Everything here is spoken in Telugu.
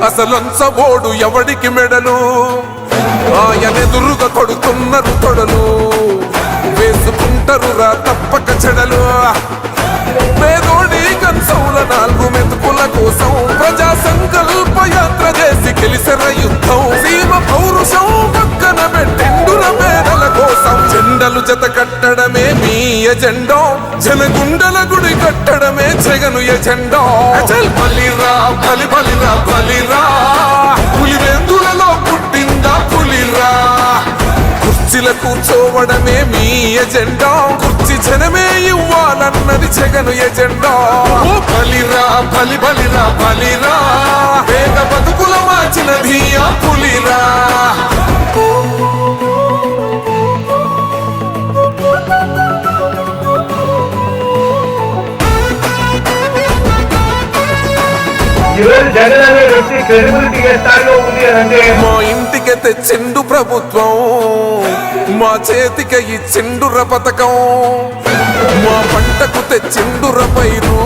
అసలంచబోడు ఎవడికి మెడలు ఆయనెదురుగా కొడుతున్నారు తొడలు వేసుకుంటారు రా తప్పక చెడలు పేదోడి కంచౌల 4 మెతుకుల కోసం ప్రజా సంకల్ప యాత్ర చేసి గెలిసెర యుద్ధం సీమ పౌరుషం పక్కన పెట్టెండుర పేదల కోసం జెండలు జత కట్టడమే మీ ఎజెండా జనగుండల గుడి కట్టడమే జగను ఎజెండా బలిరా బలి బలిరా బలిరా పులివెందులలో పుట్టిందా పులిరా కుర్చీల కూర్చోవడమే మీ ఎజెండా కుర్చీ జనమే ఇవ్వాలన్నది జగను ఎజెండా బలిరా బలి బలిరా బలిరా పేద బతుకుల మార్చినది ఆ పులిరా మా ఇంటికి తెచ్చిండు ప్రభుత్వం మా చేతికి ఇచ్చిండుర పథకం మా పంటకు తెచ్చిండుర పైరు